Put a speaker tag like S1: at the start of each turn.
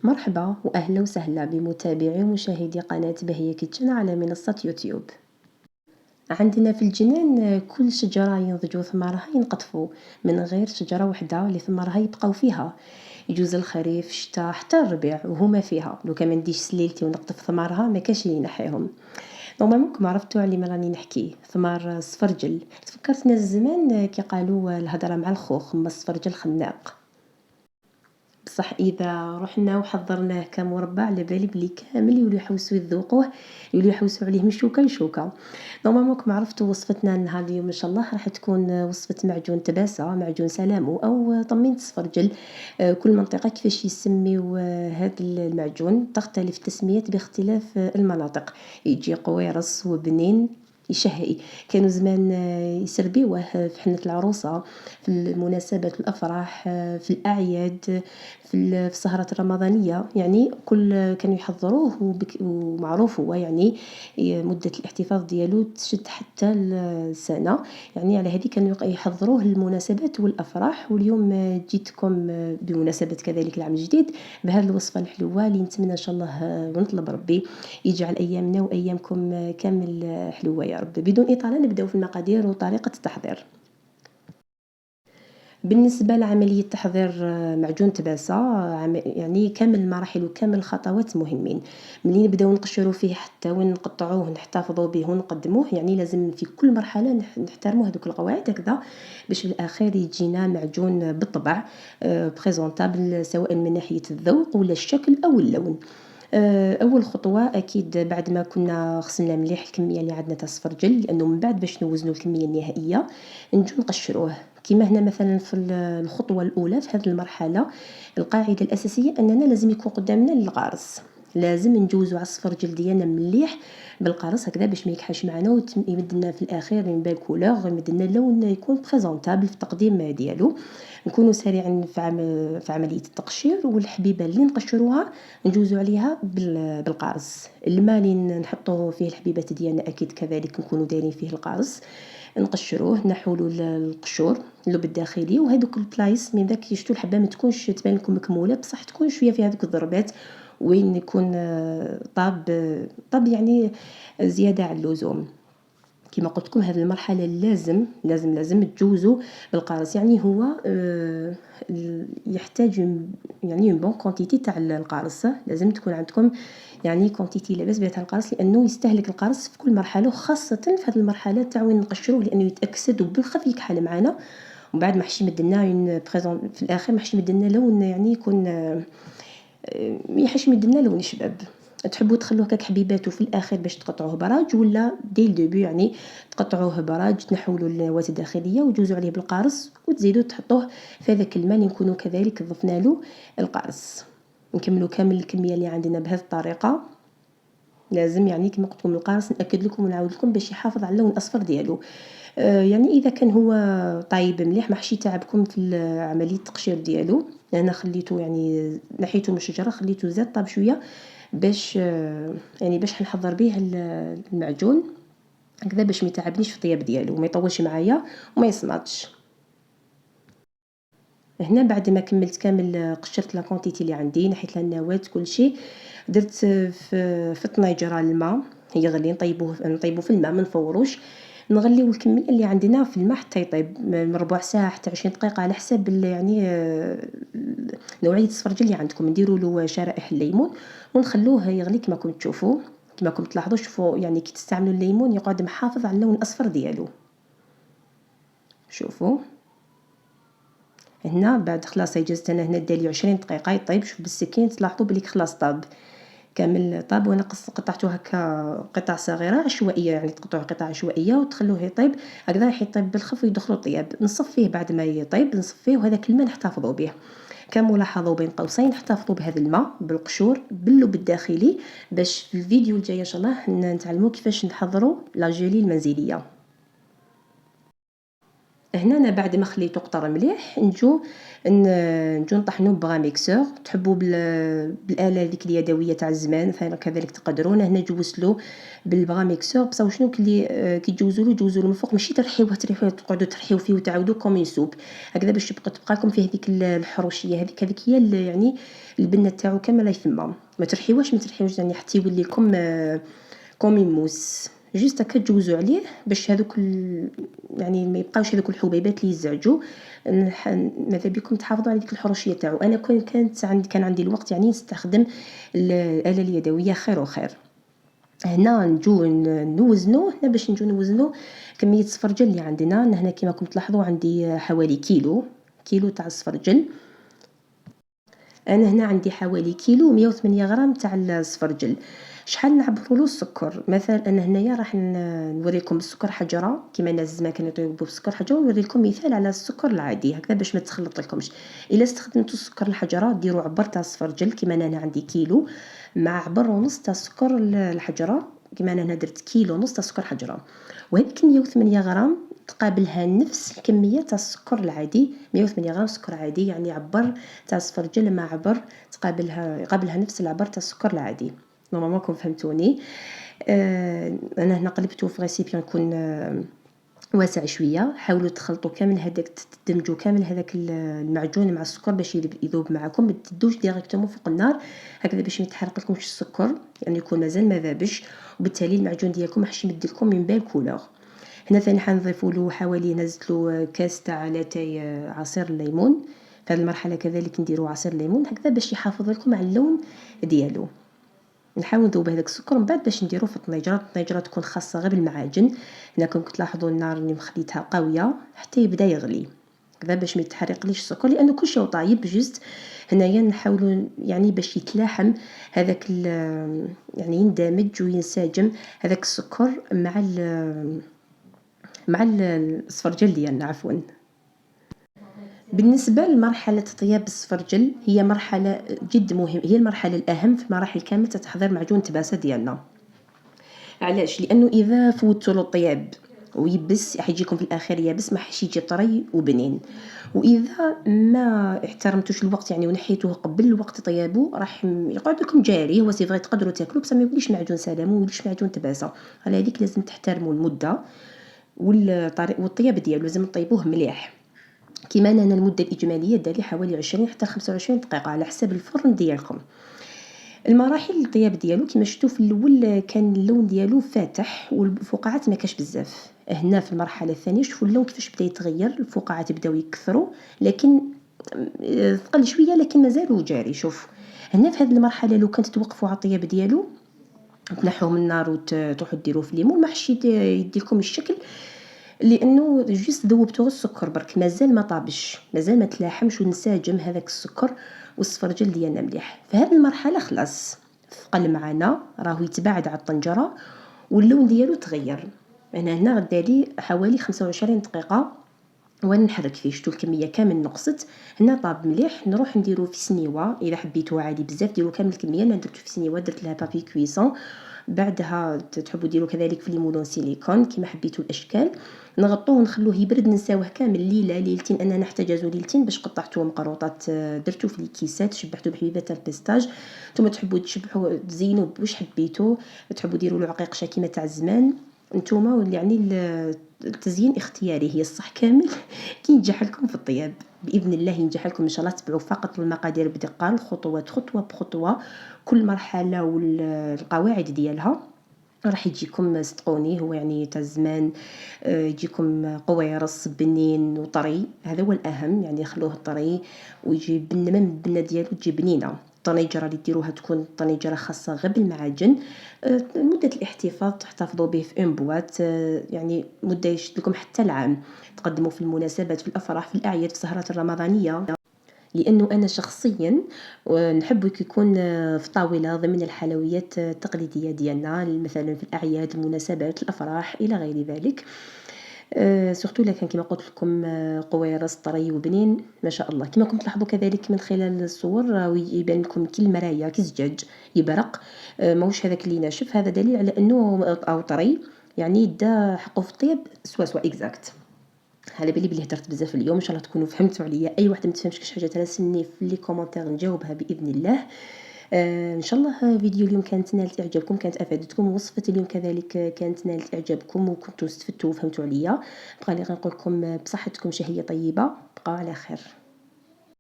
S1: مرحبا وأهلا وسهلا بمتابعي ومشاهدي قناة بهية كيتشن على منصة يوتيوب. عندنا في الجنان كل شجرة ينضج ثمارها ينقطفوا، من غير شجرة وحدة اللي ثمارها يبقاو فيها. يجوز الخريف، الشتاء، حتى الربيع وهما فيها. لو كان منديش سليلتي ونقطف ثمارها ما كاش اللي ينحيهم. نورمالمون كما عرفتوا على ما راني نحكي ثمار السفرجل. تفكرت ناس زمان كي قالوا الهضره مع الخوخ، ما السفرجل خناق. بصح اذا رحنا وحضرناه كمربى على بالي بلي كامل يوليو يحوسوا يذوقوه، يوليو يحوسوا عليه من شوكه لشوكه. نورمالمون كما عرفتوا وصفتنا نهار اليوم ان شاء الله راح تكون وصفه معجون تباسه، معجون سلامو او طمين السفرجل. كل منطقه كيفاش يسميو هذا المعجون، تختلف التسميات باختلاف المناطق. يجي قويرص وبنين يشهي. كانوا زمان يسربيوه في حنة العروسة، في المناسبات الأفراح، في الأعياد، في السهرة الرمضانية. يعني كل كانوا يحضروه ومعروف هو يعني مدة الاحتفاظ ديالو تشد حتى السنة. يعني على هذه كانوا يحضروه للمناسبات والأفراح. واليوم جيتكم بمناسبة كذلك العام الجديد بهذه الوصفة الحلوة اللي نتمنى إن شاء الله ونطلب ربي يجعل أيامنا وأيامكم كامل حلوة يا رب. بدون إطالة نبدأ في المقادير وطريقة التحضير. بالنسبة لعملية تحضير معجون تباسة، يعني كامل المراحل وكامل الخطوات مهمين. ملي نبداو نقشرو فيه حتى وين نقطعوه نحتفظوا به ونقدموه، يعني لازم في كل مرحلة نحترموا هذوك القواعد هكذا باش في الأخير يجينا معجون بالطبع بريزونطابل، سواء من ناحية الذوق ولا الشكل أو اللون. اول خطوه اكيد بعد ما كنا غسلنا مليح الكميه اللي عندنا تاع السفرجل، لانه من بعد باش نوزنوا الكميه النهائيه نجو نقشروه. كما هنا مثلا في الخطوه الاولى في هذه المرحله، القاعده الاساسيه اننا لازم يكون قدامنا الغارس. لازم نجوزو على السفرجل ديالنا مليح بالقرص هكذا باش ما يكحش معنا ويمد لنا في الاخير من بال كولور، يمد لنا اللون يكون بريزونطابل في التقديم ديالو. نكونوا سريعين في عمليه التقشير. والحبيبه اللي نقشروها نجوزو عليها بالقارص. الماء اللي نحطوه فيه الحبيبات ديالنا اكيد كذلك نكونوا دايرين فيه القارص، نقشروه نحولوا القشور اللب الداخلي. وهذوك البلايص من ذاك يشتو الحبه ما تكونش تبان لكم مكموله، بصح تكون شويه فيها هذوك الضربات وين يكون طاب يعني زياده على اللزوم. كما قلت لكم هذه المرحله لازم تجوزوا بالقارص. يعني هو يحتاج يعني بون كونتيتي تاع القارص. لازم تكون عندكم يعني كونتيتي لاباس بها تاع القارص، لانه يستهلك القارص في كل مرحله، وخاصه في هذه المرحله تاع وين نقشروه، لانه يتاكسد وبالخف يكحل معنا. ومن بعد ما حش يمد لنا في الاخر ما حش يمد لنا لون، يعني يكون يحش يمد لنا لون شباب. تحبوا تخلوه كاك حبيبات وفي الاخر باش تقطعوه براج، ولا دي الدوبي يعني تقطعوه براج، تنحولوا النواه الداخليه وتجوزوا عليه بالقارص وتزيدوا تحطوه في هذاك الماء نكونوا كذلك ضفنا له القارص. نكملوا كامل الكميه اللي عندنا بهذه الطريقه. لازم يعني كما قلت لكم القارص ناكد لكم ونعاود لكم باش يحافظ على اللون الاصفر ديالو. يعني اذا كان هو طايب مليح ما حش يتعبكم في عمليه التقشير ديالو. انا خليته يعني نحيته من الشجره، خليته زاد طاب شويه باش يعني باش نحضر به المعجون هكذا باش ما يتعبنيش في الطياب ديالو وما يطولش معايا وما يصمتش. هنا بعد ما كملت كامل قشرت لا كونتيتي اللي عندي، نحيت لها النواه كل شيء. درت في طنيجره الماء يغلي، نطيبوه في الماء ما نفوروش. نغليو الكميه اللي عندنا في الماء حتى يطيب من ربع ساعه حتى 20 دقيقه على حسب يعني نوعيه السفرجل اللي عندكم. نديروا له شرائح الليمون ونخلوه يغلي كما كنتم تشوفوا. كما كنتم تلاحظوا شوفوا يعني كي تستعملوا الليمون يقعد محافظ على اللون الاصفر ديالو. شوفوا هنا بعد خلاص يجوز انا هنا دالي 20 دقيقه يطيب. شوف بالسكين تلاحظوا بلي خلاص طاب كامل طاب. وانا قطعته هكا قطع صغيره عشوائيه، يعني تقطعوه قطع عشوائيه وتخلوه يطيب هكذا. راح يطيب بالخف ويدخلوا الطياب. نصفيه بعد ما يطيب نصفيه، وهذاك الماء نحتفظوا به كملاحظه بين قوسين. نحتفظوا بهذا الماء بالقشور باللب الداخلي باش في الفيديو الجاي ان شاء الله نتعلموا كيفاش نحضروا لا جيلي المنزليه. هنا أنا بعد ما خليته قطر مليح نجو نطحنوه بغا ميكسور. تحبوا بالآلة هذيك اليدوية تاع الزمان كذلك تقدرون. هنا جوزلو بالبغا ميكسور بصح شنو كي تجوزولو من الفوق، ماشي ترحيوه تقعدوا ترحيو فيه وتعاودوا كوم سوب هكذا باش تبقى لكم فيه هذيك الحروشيه. هذيك هي يعني البنه تاعو كامل يفما. ما ترحيوش يعني حتى يولي لكم كوم موس. جوست هكا تجوزوا عليه باش هذوك يعني ما يبقاوش هذوك الحبيبات اللي يزعجوا. ماذا بكم تحافظوا على ديك الحروشيه تاعو. انا كان عندي الوقت يعني نستخدم الاله اليدويه خير وخير. هنا نجو نوزنو. هنا باش نجو نوزنو كميه السفرجل اللي عندنا. هنا كما راكم تلاحظوا عندي حوالي كيلو تاع السفرجل. انا هنا عندي حوالي كيلو 108 غرام تاع السفرجل. شحال نعبروا له السكر؟ مثلا انا هنايا راح نوريكم السكر حجره كما الناس زمان كانوا يطيبوا بالسكر حجره، ونوريكم مثال على السكر العادي هكذا باش ما تخلط لكمش. الا استخدمتوا السكر الحجره ديروا عبر تاع السفرجل كما انا عندي كيلو مع عبر ونص تاع السكر الحجره. كما انا درت كيلو ونص تاع السكر حجره، وهذيك 108 غرام تقابلها نفس الكميه تاع السكر العادي. 108 غرام سكر عادي يعني عبر تاع السفرجل مع عبر يقابلها نفس العبر تاع السكر العادي. نورمالمون راكم فهمتوني. انا هنا قلبته في ريسيبيون يكون واسع شويه. حاولوا تخلطوا كامل هذاك، تدمجوا كامل هذاك المعجون مع السكر باش يذوب معكم. ما تدوش ديريكتومون فوق النار هكذا باش ما يتحرق لكمش السكر، يعني يكون مازال ما ذابش، وبالتالي المعجون ديالكم راح يمد لكم من بال كولور. هنا ثاني حنضيفوا له حوالي نزلوا كاس تاع لاتاي عصير الليمون. في هذه المرحله كذلك نديروا عصير الليمون هكذا باش يحافظ لكم على اللون ديالو. نحاول نذوب هذاك السكر من بعد باش نديروه في الطنيجره تكون خاصه غير بالمعاجن. هنا كنت تلاحظوا النار اللي مخليتها قويه حتى يبدا يغلي كذا باش ما يتحرقليش السكر، لانه كل شيء طايب. جوست هنايا نحاولوا يعني باش يتلاحم هذاك يعني يندمج وينسجم هذاك السكر مع السفرجل ديالنا عفوا. بالنسبة لمرحلة طياب السفرجل هي مرحلة جد مهمة، هي المرحلة الأهم في مراحل كاملة تحضير معجون التباسة ديالنا. علاش؟ لأنه إذا فوتوا له الطياب ويبس راح يجيكم في الأخير يابس، ما حش يجي طري وبنين. وإذا ما احترمتوش الوقت يعني ونحيتوه قبل وقت طيابه راح يقعد لكم جاري. هو سي فغي تقدروا تاكلوا بصح ما يوليش معجون سلامه، ما يوليش معجون تباسة. على هذيك لازم تحترموا المدة والطياب ديالو، لازم تطيبوه مليح. كما أنا المدة الإجمالية دالي حوالي 20 حتى 25 دقيقة على حساب الفرن ديالكم. المراحل الطياب ديالو كما شفتوا في الاول كان اللون ديالو فاتح والفقاعات ما كاش بزاف. هنا في المرحله الثانيه شوفوا اللون كيفاش بدا يتغير، الفقاعات بداو يكثروا لكن ثقل شويه لكن مازالوا جاري. شوف هنا في هذه المرحله لو كنت توقفوا على الطياب ديالو تنحوه من النار وتروحوا ديروه في الليمون ما حش يديلكم الشكل، لانه جوست ذوبتو السكر برك مازال ما طابش، مازال ما تلاحمش ونساجم هذاك السكر والسفرجل ديالنا مليح. في هذه المرحله خلاص ثقل معنا راهو يتباعد على الطنجره واللون ديالو تغير. انا هنا غدالي حوالي 25 دقيقه وانا نحرك فيه. شتو الكميه كامل نقصت. هنا طاب مليح نروح نديرو في سنيوه. اذا حبيتو عادي بزاف ديروا كامل الكميه. انا درت في سنيوه درت لها بابي كويسون. بعدها تحبوا ديروا كذلك في ليمولون سيليكون كما حبيتوا الاشكال. نغطوه ونخلوه يبرد نساوه كامل ليله ليلتين. انا نحتاجو ليلتين باش قطعتوه مقروطات درتو في الكيسات شبحتو بحبيبات البيستاج. نتوما تحبوا تشبحوا تزينوا واش حبيتوا، تحبوا ديروا له عقيق كيما تاع زمان نتوما. يعني التزيين اختياري، هي الصح كامل كي ينجح لكم في الطياب باذن الله ينجح لكم ان شاء الله. تبعوا فقط المقادير بدقه الخطوات خطوه بخطوه كل مرحله والقواعد ديالها راح يجيكم صدقوني. هو يعني تاع زمان يجيكم قويرص بنين وطري، هذا هو الاهم. يعني خلوه طري ويجي بنه من البنه ديالو تجي بنينه. الطنيجره اللي ديروها تكون طنيجره خاصه غير بالمعاجن. مده الاحتفاظ تحتفظوا به في ان بواط يعني مده يشد لكم حتى العام. تقدموا في المناسبات في الافراح في الاعياد في السهرات الرمضانيه. لانه انا شخصيا نحب يكون في طاوله ضمن الحلويات التقليديه ديالنا مثلا في الاعياد المناسبات الافراح الى غير ذلك. سورتو لكن كما قلت لكم قويرص طري وبنين ما شاء الله. كما كنتم تلاحظوا كذلك من خلال الصور يبان لكم كي المرايا كي الزجاج يبرق. ماهوش هذاك اللي ناشف، هذا دليل على انه او طري يعني دا حقه في الطيب سوا اكزاكت. على بالي بلي هدرت بزاف اليوم، ان شاء الله تكونوا فهمتوا عليا. اي واحده ما تفهمش شي حاجه تراسلني في لي كومونتير نجاوبها باذن الله. ان شاء الله فيديو اليوم كانت نالت اعجابكم، كانت افادتكم. وصفه اليوم كذلك كانت نالت اعجابكم وكنتوا استفدتوا وفهمتوا عليا. بقى لي غنقول لكم بصحتكم شهيه طيبه، بقاو على خير.